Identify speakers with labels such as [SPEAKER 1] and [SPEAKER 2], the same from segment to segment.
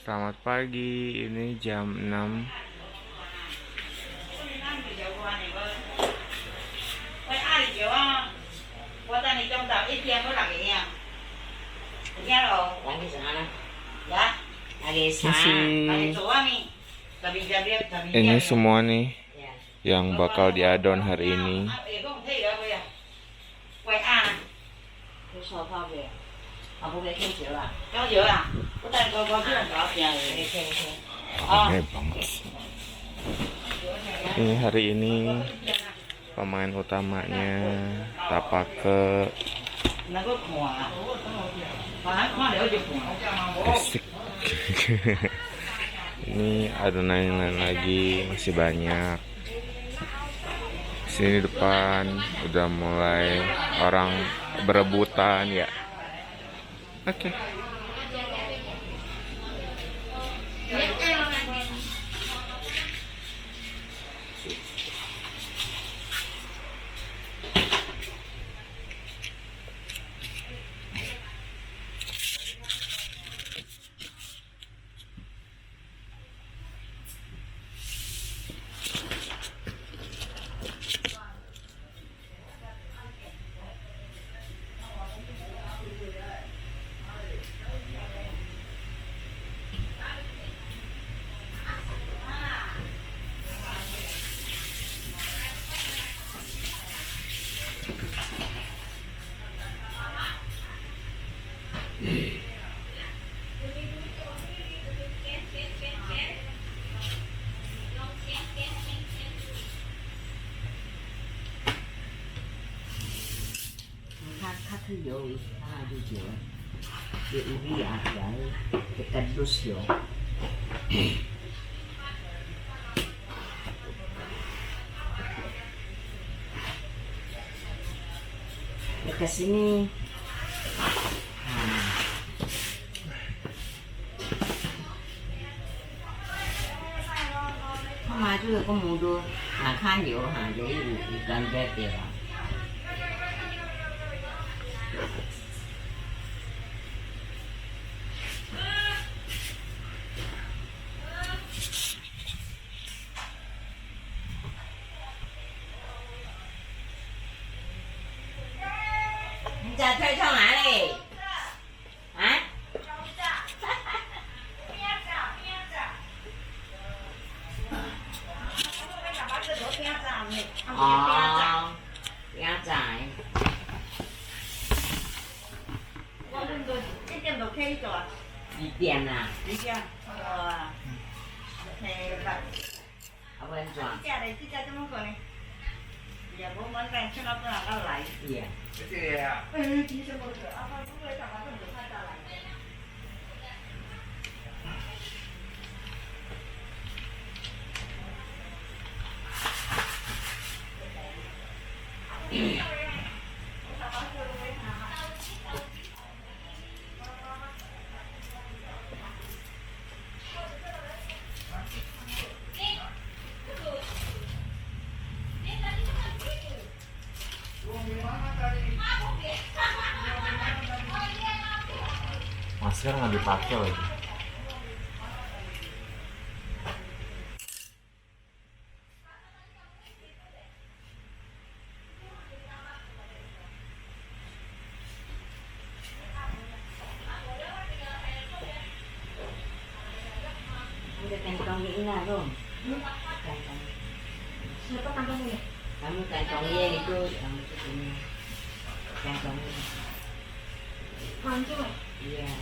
[SPEAKER 1] Selamat pagi, ini jam 6.
[SPEAKER 2] Lagi sana. Ya. Lagi
[SPEAKER 1] Masih
[SPEAKER 2] sana.
[SPEAKER 1] ini semua nih
[SPEAKER 2] Ya.
[SPEAKER 1] yang bakal diadon hari ini.
[SPEAKER 2] Cái sofa về. Aku về khen chữa à? Có chữa à? Có tay có chứ không có. Ya, khen.
[SPEAKER 1] Oke banget. Ini hari ini pemain utamanya Tapake.
[SPEAKER 2] Nó có khỏa. Khỏa để cho khỏa.
[SPEAKER 1] Asik. Ini adonan yang lain lagi masih banyak. Sini depan udah mulai orang berebutan ya. Oke.
[SPEAKER 2] Khát thứ vô, đi chữa. Đi ubi à, cái cành đốt vô. Dekat sini. Không ai chứ có mua đưa khá nhiều để gần về tiền. Giờ thuê xong hả đi? Hả? Giá dài. Đi tiền à? Ở bên tròn. Iya.
[SPEAKER 1] Masker nggak dipakai lagi.
[SPEAKER 2] Udah kantong ini lah dong.
[SPEAKER 3] Siapa kantong ini?
[SPEAKER 2] Kamu kantongnya itu yang ini. Kantongnya.
[SPEAKER 3] Mancung.
[SPEAKER 2] Iya.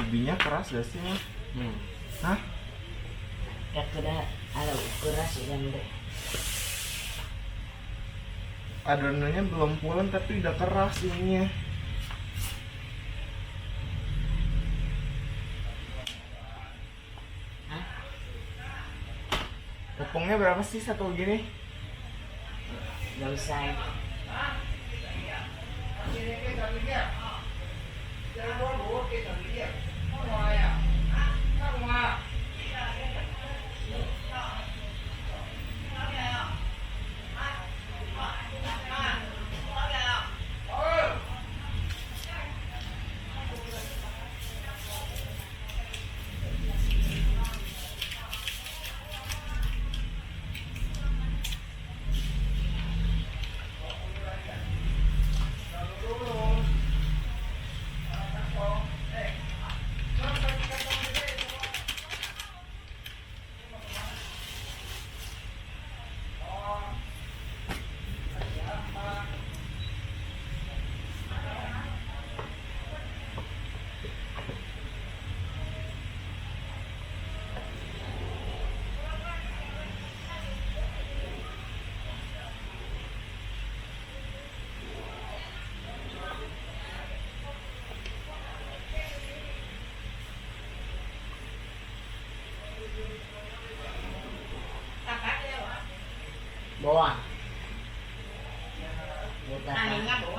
[SPEAKER 1] ubinya keras gak sih, Mas? Hah?
[SPEAKER 2] Ya kena ada keras ya deh.
[SPEAKER 1] Adonannya belum pulen tapi udah keras ininya.
[SPEAKER 2] Hah?
[SPEAKER 1] Tepungnya berapa sih satu gini?
[SPEAKER 2] Gak usah. Bố à? Bố ta
[SPEAKER 3] Ăn nhá bố.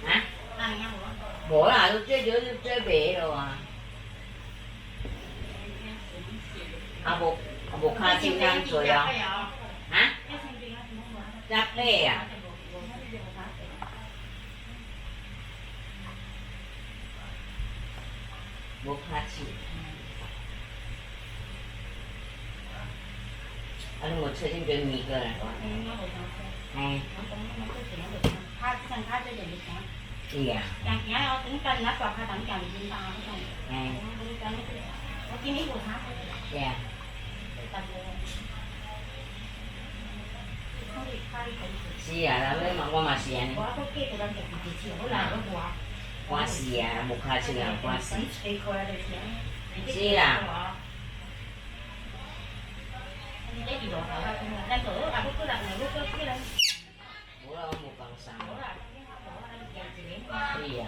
[SPEAKER 2] hả?
[SPEAKER 3] Ăn nhá bố.
[SPEAKER 2] Bố là lúc trước dưới lúc chơi bể rồi à? Bố khai chim ăn rồi à? Hả? Chắc lê à? Bố khai chim. Anh một sợi chim chơi mì cơ này. Hay. Iya.
[SPEAKER 3] Yang kia nó tính cân nó còn hai tấm chồng chúng ta không?
[SPEAKER 2] Hay.
[SPEAKER 3] Có cái miếng bột hả?
[SPEAKER 2] Dạ. Sia là với mà qua mà sia này.
[SPEAKER 3] Có cái của đang được thì chỉ có là nó bùa.
[SPEAKER 2] Qua sia một khai chim là qua sia.
[SPEAKER 3] Sia. Cái gì đó đang thử là cứ đặt này lúc cái đây.
[SPEAKER 2] Bố là một bằng sáng.
[SPEAKER 3] Bố là
[SPEAKER 2] Iya.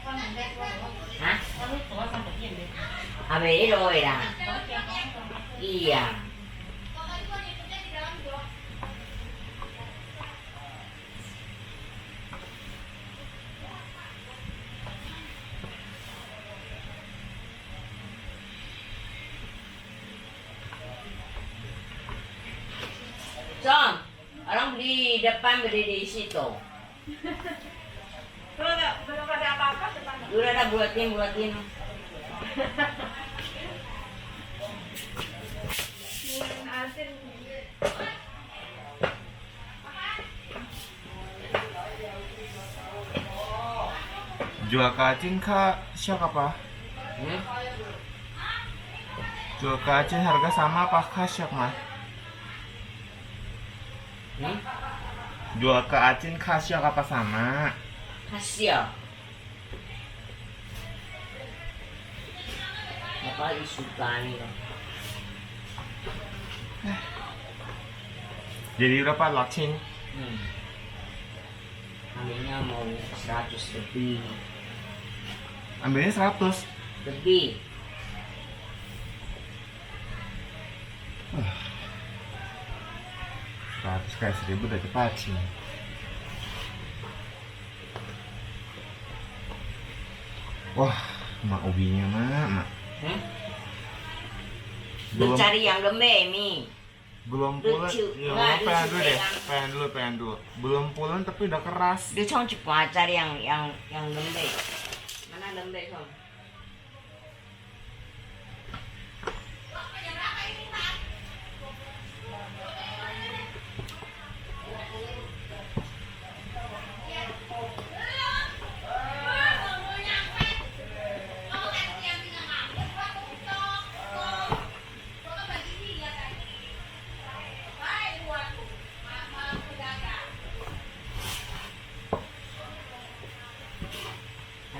[SPEAKER 3] con mình đây
[SPEAKER 2] Hả?
[SPEAKER 3] con biết của con được gì vậy?
[SPEAKER 2] À bể rồi à?
[SPEAKER 3] Có che con.
[SPEAKER 2] Iya. John, orang di depan berdiri di situ.
[SPEAKER 3] Belum ada apa-apa depan.
[SPEAKER 2] Udah ada buatin.
[SPEAKER 3] Asin.
[SPEAKER 1] Jual kacing Kak, siapa apa? Jual kacing harga sama apa Kak, siapa Mas? Jual ke Acin khasiat apa sama?
[SPEAKER 2] Khasiat. Apa disuka nih?
[SPEAKER 1] Jadi berapa locin?
[SPEAKER 2] Ambilnya mau 100 lebih.
[SPEAKER 1] Ambilnya 100
[SPEAKER 2] lebih.
[SPEAKER 1] Ratus kayak 1000 udah cepat sih. Wah, mak ubinya mak.
[SPEAKER 2] Belum cari yang lembek Mi.
[SPEAKER 1] Belum pulen.
[SPEAKER 2] Enggak,
[SPEAKER 1] pengen dulu. Belum pulen tapi udah keras.
[SPEAKER 2] Dia cuma cepat cari yang lembek. Mana lembek Tom?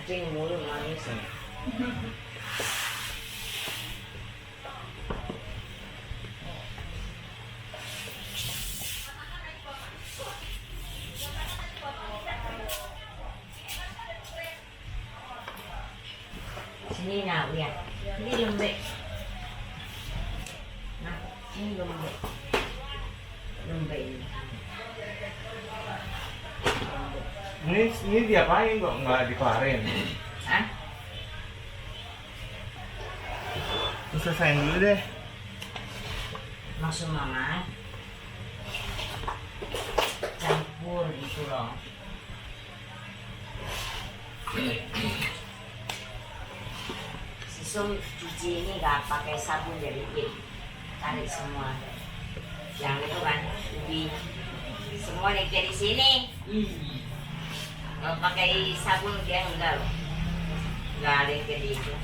[SPEAKER 2] Acing mulu nangis. Sini nào ya, ini lembek. Nah, ini lembek. Lembek ini.
[SPEAKER 1] Ini diapain kok nggak dikelarin?
[SPEAKER 2] Hah?
[SPEAKER 1] Selesain dulu deh.
[SPEAKER 2] Maksud mama campur gitu loh. Sisum cuci ini nggak pakai sabun dari tarik semua. Yang itu kan ubi semua nih dari sini. Kalau pakai sabun dia enggak loh, nggak ada yang kayak gitu.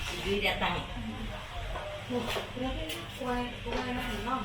[SPEAKER 2] Jadi datang.
[SPEAKER 3] Berarti kue enak enak.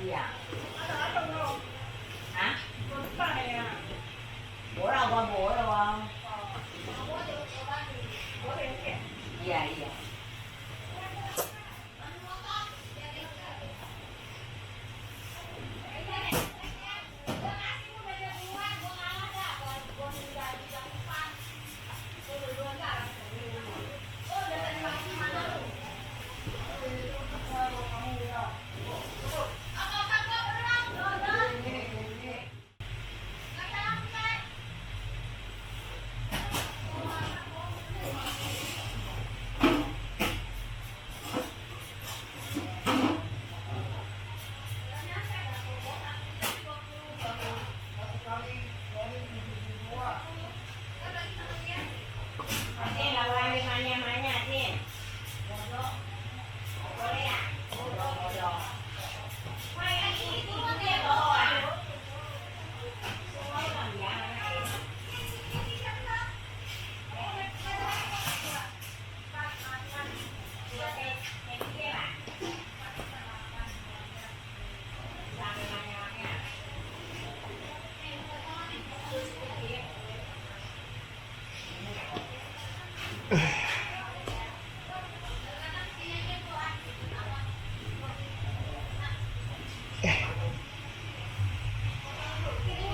[SPEAKER 3] Iya. Hả? Bữa đâu qua bữa đâu không? Iya, iya.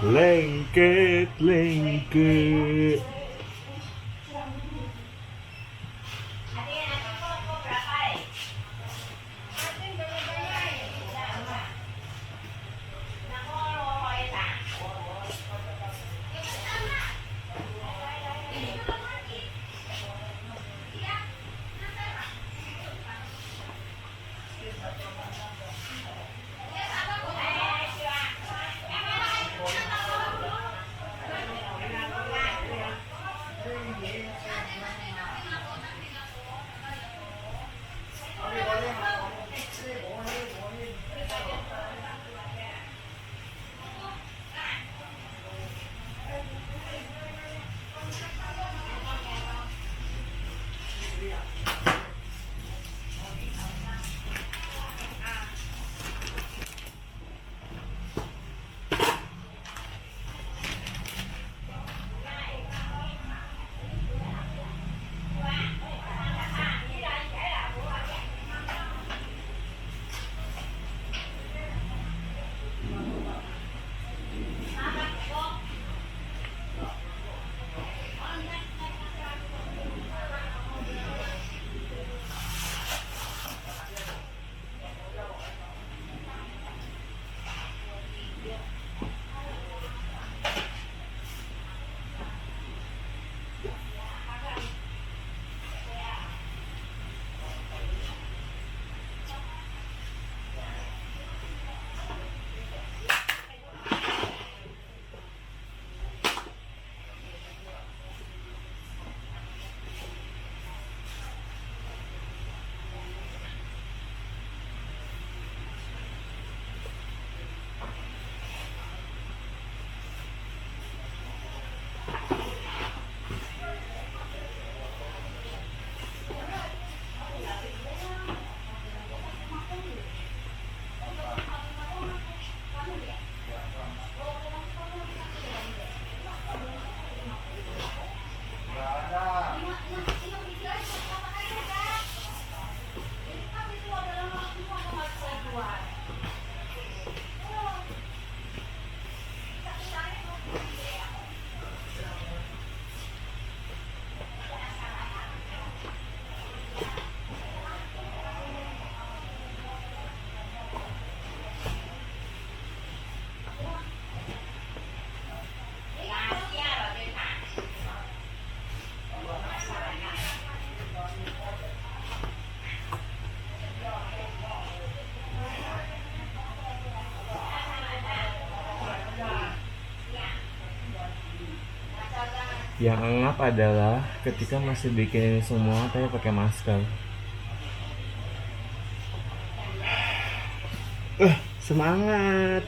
[SPEAKER 1] Lengket, lengket. Yang ngap adalah ketika masih bikin ini semua tapi pakai masker. Semangat.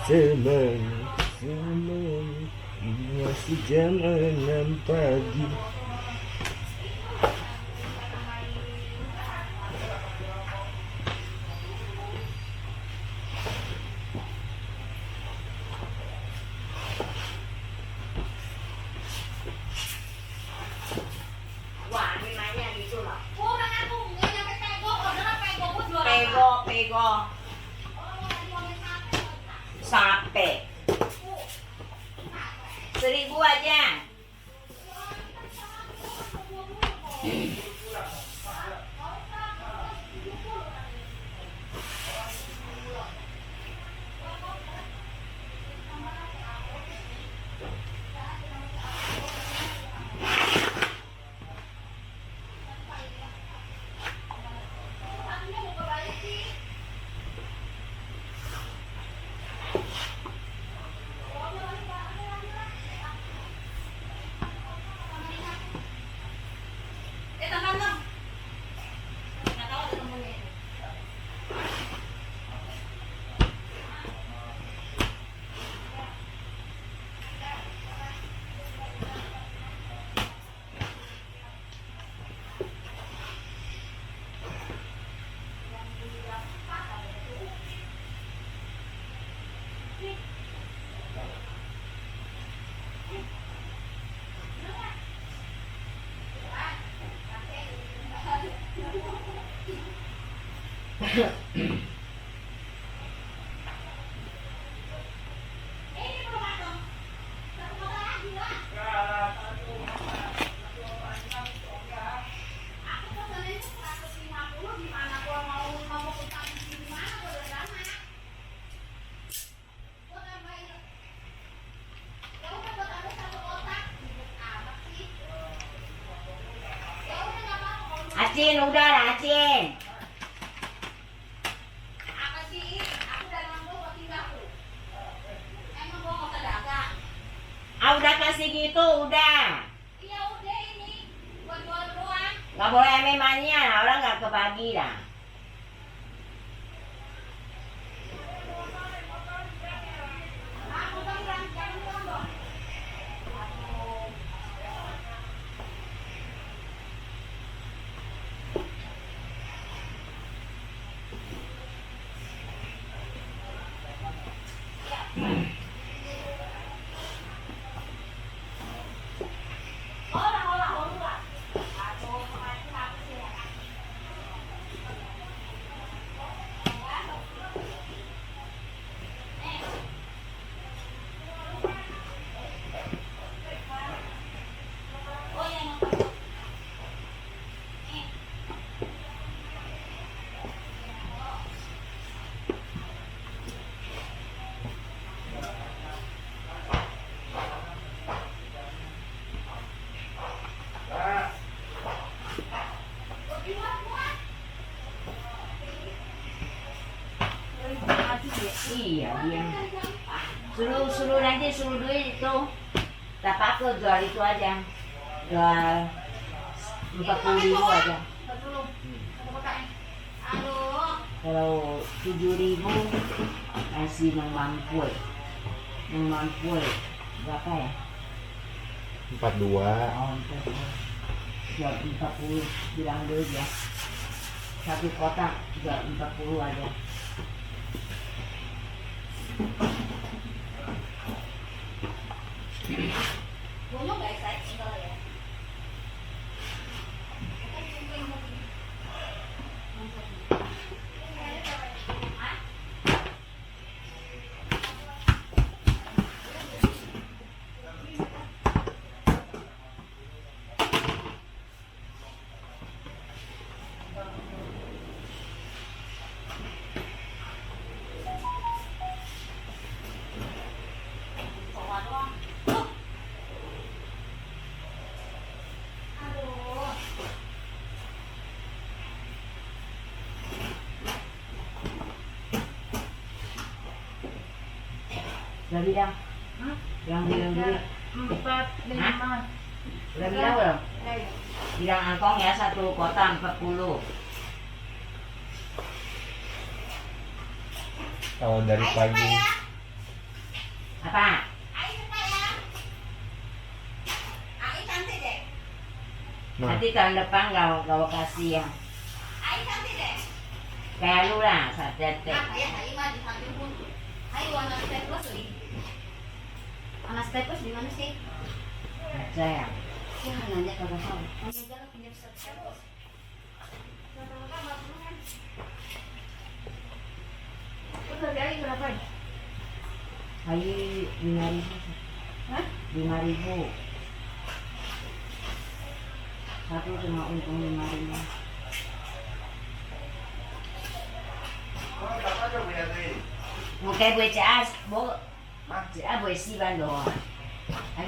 [SPEAKER 1] Semangat. Masih jam 6 pagi.
[SPEAKER 2] Wah, ini mainnya gitu loh.
[SPEAKER 3] Kurang aku nggak nyampe pego, orderan pego pun jual.
[SPEAKER 2] Pego. Sampai 1.000 aja. Acin, udah lah Acin.
[SPEAKER 3] Apa sih? Aku udah ngomong buat tinggalku. Emang gua mau dagang?
[SPEAKER 2] Ah udah kasih gitu, udah.
[SPEAKER 3] Iya udah ini buat jual doang.
[SPEAKER 2] Gak boleh memangnya, orang gak kebagi dah.
[SPEAKER 3] Aku bilang jangan ngomong.
[SPEAKER 2] Iya dia. Suruh nanti suruh duit itu. Tak pakai jual itu aja. Jual 40.000 aja.
[SPEAKER 3] Aduh.
[SPEAKER 2] Kalau 7.000 kasih memampu. Berapa ya?
[SPEAKER 1] 42.
[SPEAKER 2] Oh, jual 40 bilang dulu ya. Satu kotak jual 40 aja.
[SPEAKER 3] Bunyo guys, saya tinggal ya.
[SPEAKER 2] Udah bilang, yang bilang dulu. Hah? Udah bilang belum? Bilang angkong ya, satu kota 40.
[SPEAKER 1] Kalau dari pagi
[SPEAKER 2] Apa?
[SPEAKER 3] Ai cepat ya. Ai cantik deh.
[SPEAKER 1] nah,
[SPEAKER 2] Nanti tahun depan kau kasih yang
[SPEAKER 3] Ai cantik deh.
[SPEAKER 2] kayak lu lah, sadet teh.
[SPEAKER 3] Nah, kayak Ai mah di samping pun. Ai warna staples nih. Warna staples di mana sih?
[SPEAKER 2] Aja ya.
[SPEAKER 3] Ya nanya kagak tahu. Nanya jalan pinjam staples. Udah dari berapa?
[SPEAKER 2] Ayo 5.000.
[SPEAKER 3] Hah?
[SPEAKER 2] 5.000. Satu cuma untung 5.000. Một cái buổi trả bố trả buổi si ban đồ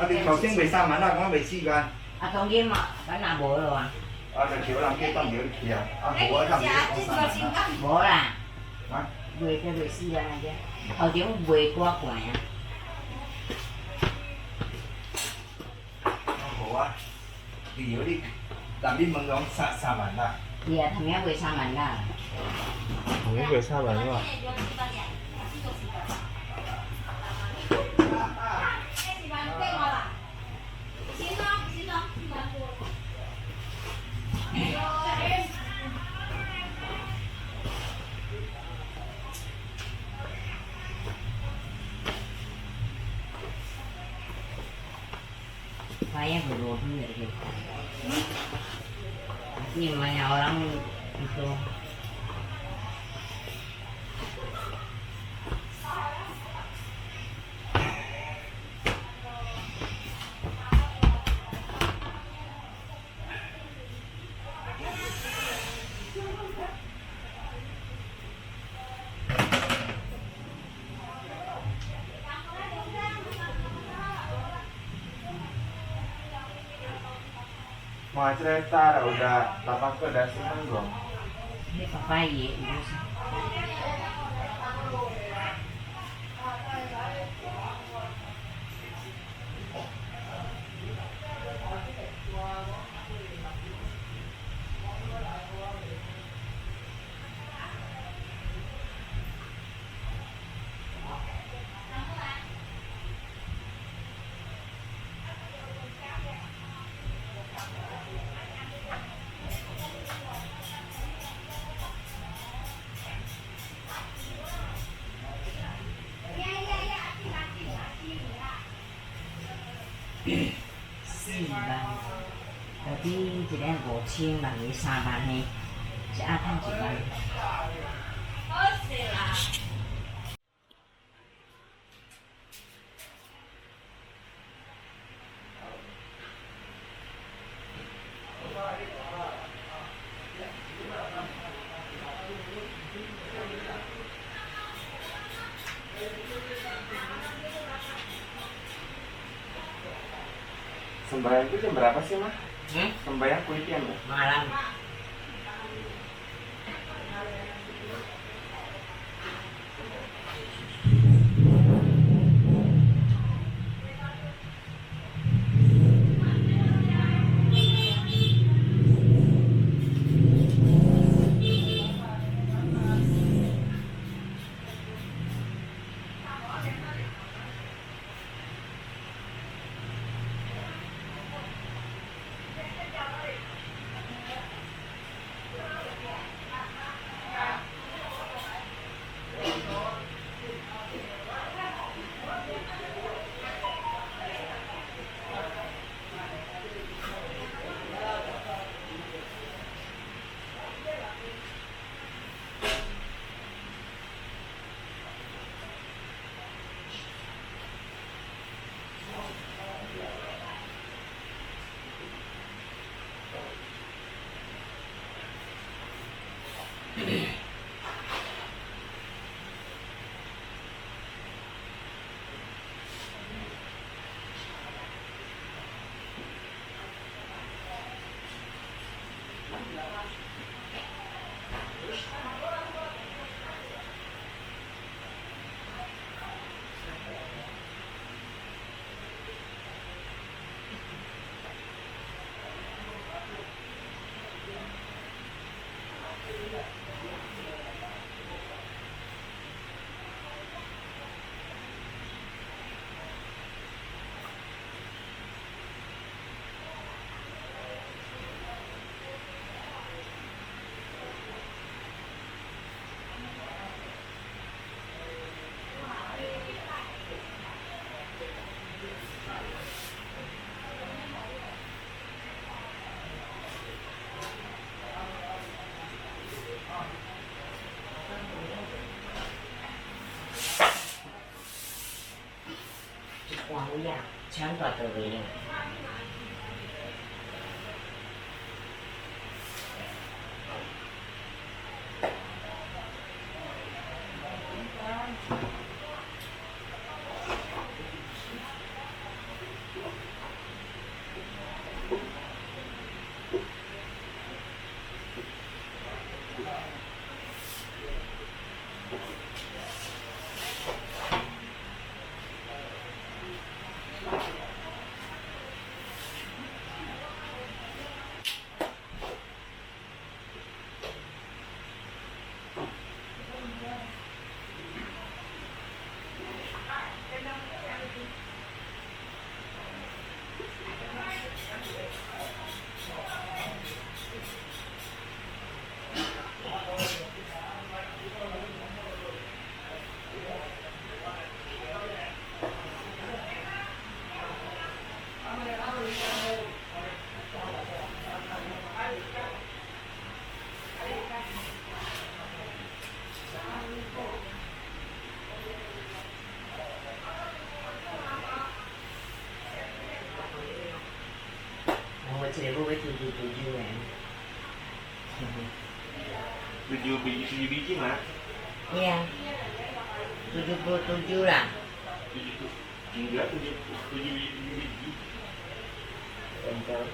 [SPEAKER 4] thì đầu tiên về sao mà nó có về si gan
[SPEAKER 2] à không game mà cái nào bố rồi à
[SPEAKER 4] thì kiểu làm cái tầm kiểu kìa bố làm cái con sao
[SPEAKER 2] bố là
[SPEAKER 4] hả
[SPEAKER 2] buổi cái buổi si ban này chứ ở tiếng buổi qua quả
[SPEAKER 4] bố á thì kiểu đi làm đi mừng ông xa mà ta
[SPEAKER 2] thì thằng bé buổi sao mà là
[SPEAKER 1] không biết về sao bạn ạ.
[SPEAKER 2] saya berbohong ya gitu ini banyak orang itu
[SPEAKER 4] Mau cerita lah udah tapak ke udah seneng belum?
[SPEAKER 2] ini papai ya Tapi jadi 5,000 bằng với 3,000 hay sẽ ăn chỉ bằng
[SPEAKER 4] Sembayang itu jam berapa sih mah?
[SPEAKER 2] hmm?
[SPEAKER 4] Sembayang kuitian ya?
[SPEAKER 2] Malam 王乌鸦全国都为零。Seribu tujuh kan?
[SPEAKER 1] 7 biji mak.
[SPEAKER 2] Iya, 77 lah.
[SPEAKER 1] 7 biji.
[SPEAKER 2] Untuk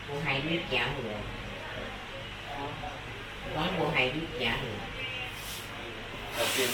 [SPEAKER 2] bộ hai biết giả người có bộ hai biết giả người
[SPEAKER 1] Oke.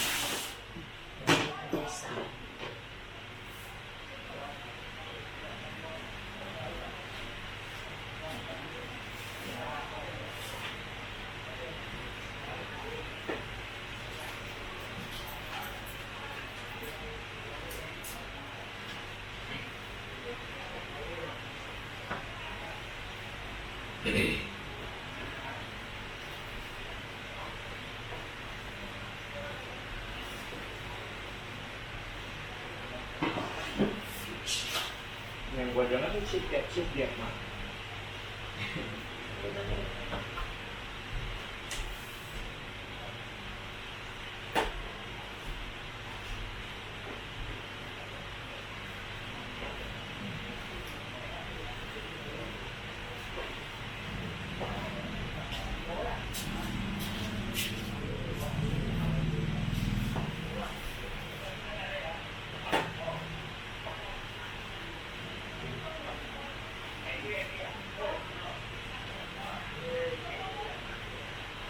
[SPEAKER 1] Yang gua dengar sih siap dia mak.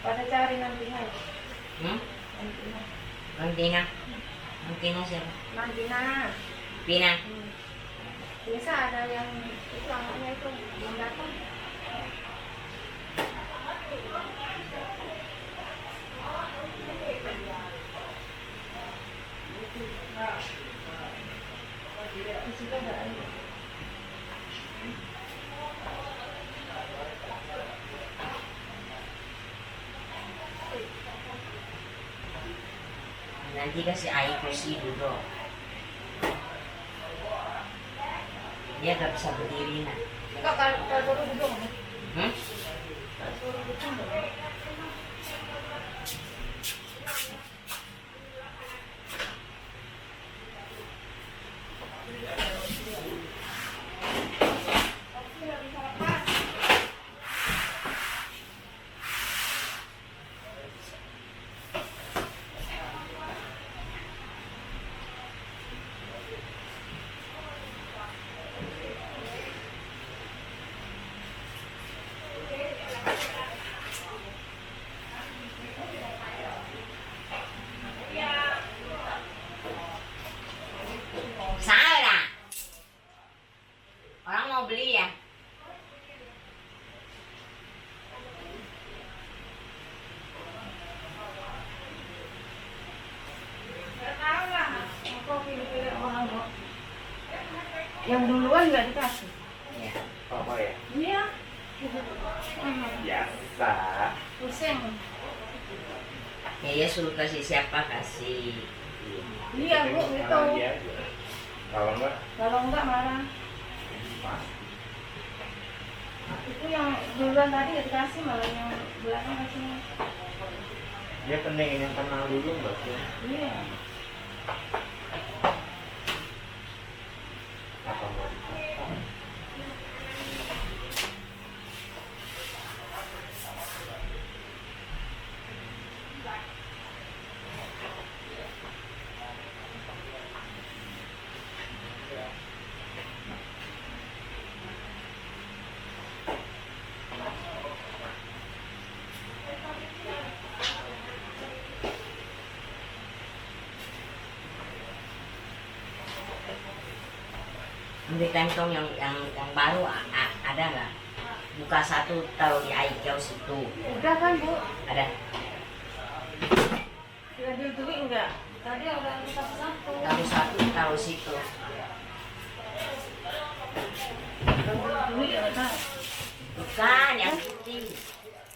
[SPEAKER 3] Pada cari nantinya.
[SPEAKER 2] Nantina. Nantina siapa?
[SPEAKER 3] Nantina.
[SPEAKER 2] Pina.
[SPEAKER 3] Biasa ada yang itu anaknya itu yang datang. Di situ ada.
[SPEAKER 2] Nanti kasih air kursi dulu. Dia gak bisa berdiri nah.
[SPEAKER 3] Enggak kalau baru duduk.
[SPEAKER 2] Hmm?
[SPEAKER 3] Kalau baru duduk.
[SPEAKER 2] Salah. Orang mau beli ya?
[SPEAKER 3] Yang duluan nggak dikasih.
[SPEAKER 2] Ya.
[SPEAKER 1] Apa ya?
[SPEAKER 3] Iya.
[SPEAKER 1] Biasa.
[SPEAKER 3] Pusing.
[SPEAKER 2] Ya suruh kasih siapa kasih.
[SPEAKER 3] Iya bu, gitu.
[SPEAKER 1] Kalau enggak,
[SPEAKER 3] Kalau enggak marah. Itu yang duluan tadi ya dikasih, malah yang belakang kasih.
[SPEAKER 1] dia pengen yang kenal dulu mbak sih.
[SPEAKER 3] Iya.
[SPEAKER 1] Apa mau dikata?
[SPEAKER 2] Ambil kantong yang baru ada nggak? Buka satu taruh di air jauh situ.
[SPEAKER 3] Udah kan bu?
[SPEAKER 2] Ada.
[SPEAKER 3] Diambil duit enggak? Tadi udah satu-satu.
[SPEAKER 2] Taruh satu taruh situ.
[SPEAKER 3] Ambil duit ya udah.
[SPEAKER 2] Bukan yang putih.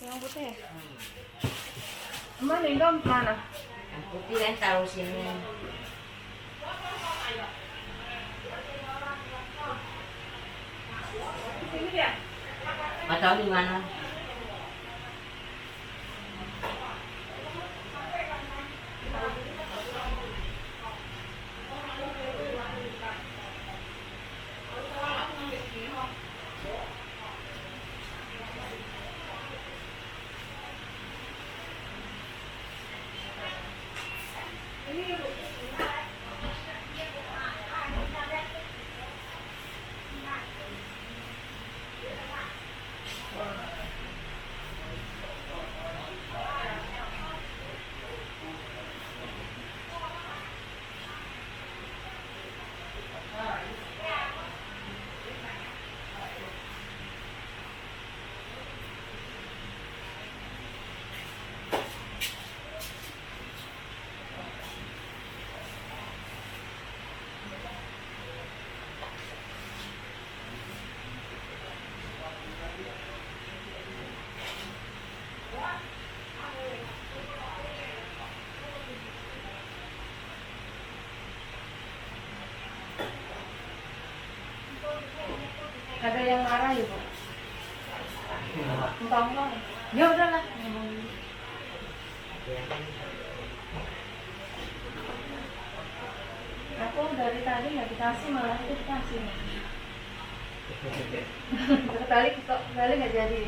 [SPEAKER 3] Yang putih ya?
[SPEAKER 2] Hmm.
[SPEAKER 3] Emang Indom mana?
[SPEAKER 2] Yang putih kan taruh sini.
[SPEAKER 3] Sini dia.
[SPEAKER 2] Nggak tahu di mana.
[SPEAKER 3] Ada yang marah ya bu? Entah enggak. Ya udahlah. Aku dari tadi nggak dikasih, malah itu dikasih. Kali nggak jadi.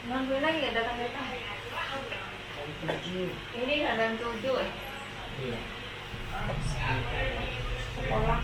[SPEAKER 3] Nungguin lagi nggak datang-datang. Ini nggak ada 7 ya?
[SPEAKER 1] Iya.
[SPEAKER 3] Sekolah.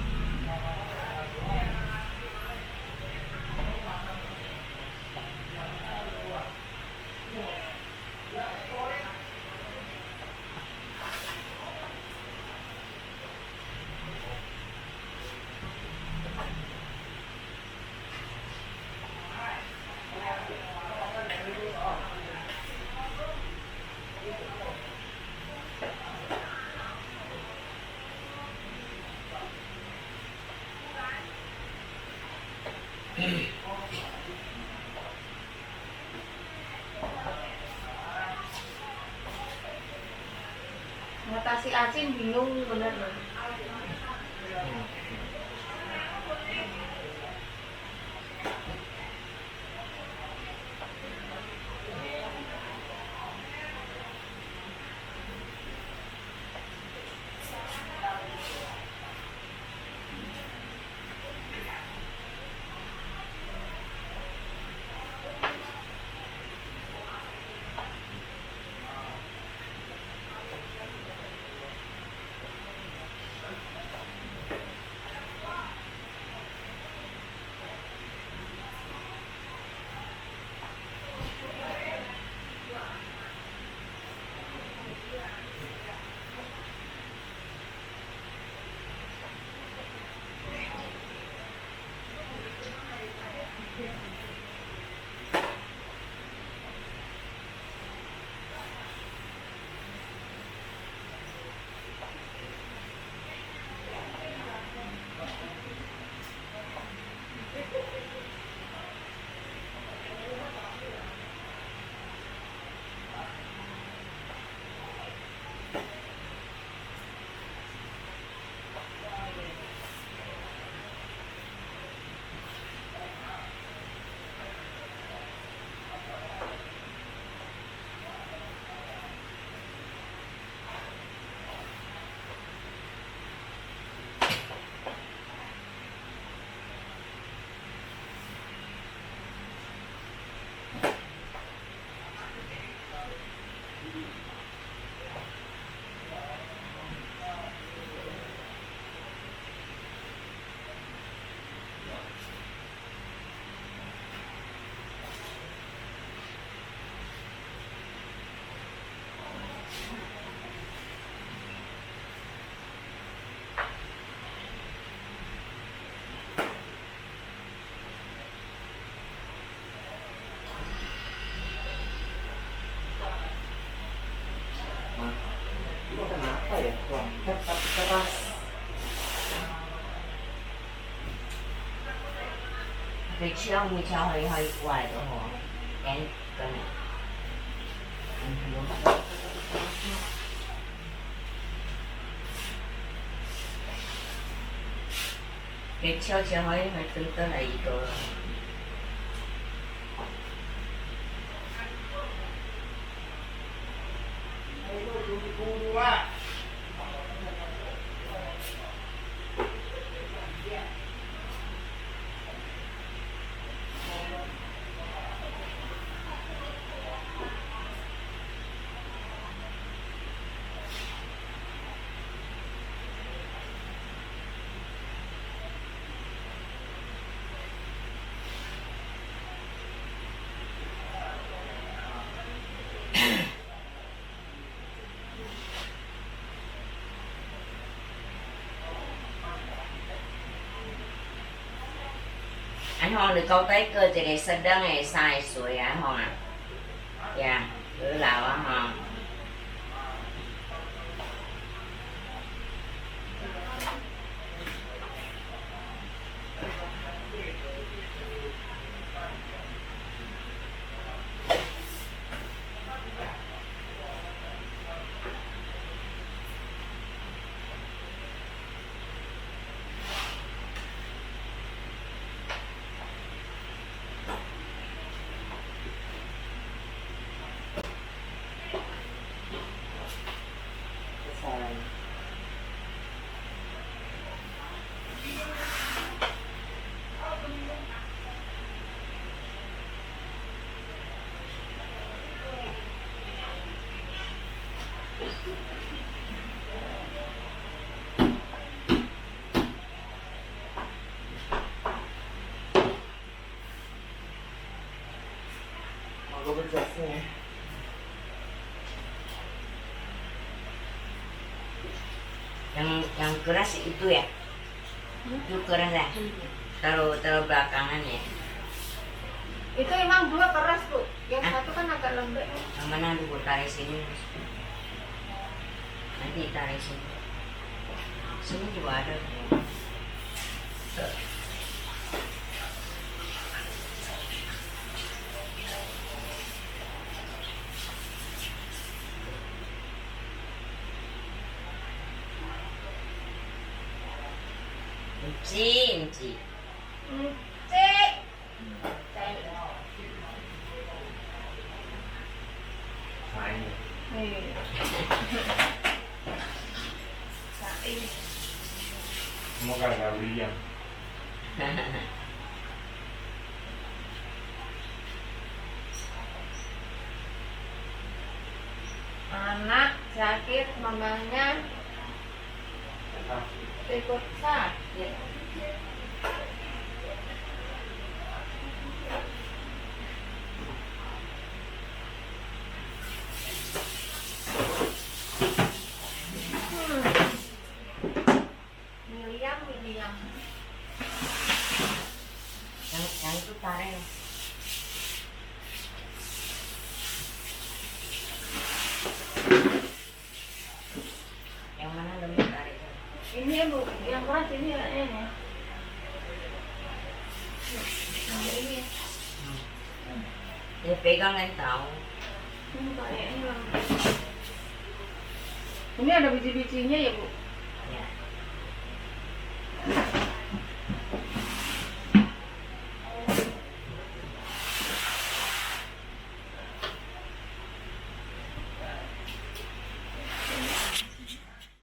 [SPEAKER 3] Ngatasi asin bingung bener loh.
[SPEAKER 1] Ini kenapa ya? Wah, keras.
[SPEAKER 2] Cái chiêu mới chiêu hơi hơi quài đó hả? Em cần cái chiêu hơi hơi tương tự là gì cơ. Anh Hoàng được câu tới cơ thì cái sân đất này xài suối á Hoàng à. Dạ, cứ lão á Hoàng.
[SPEAKER 1] Mau berjasnya.
[SPEAKER 2] Yang keras itu ya? Itu keras ya? Taruh belakangan ya?
[SPEAKER 3] Itu emang dua keras Bu, yang satu kan agak lembek.
[SPEAKER 2] Yang mana dulu tarik sini? Nanti tarik sini. Sini juga ada. Inci.
[SPEAKER 3] Cek.
[SPEAKER 1] Semoga gak William.
[SPEAKER 3] Anak sakit, mamanya ikut sakit. William.
[SPEAKER 2] Yang itu tarik. Yang mana lebih tarik?
[SPEAKER 3] Ini ya Bu, yang keras ini ya ini. Ini.
[SPEAKER 2] Ya pegang kan tahu.
[SPEAKER 3] Ini kayaknya. Ini ada biji-bijinya ya Bu.
[SPEAKER 2] Ya.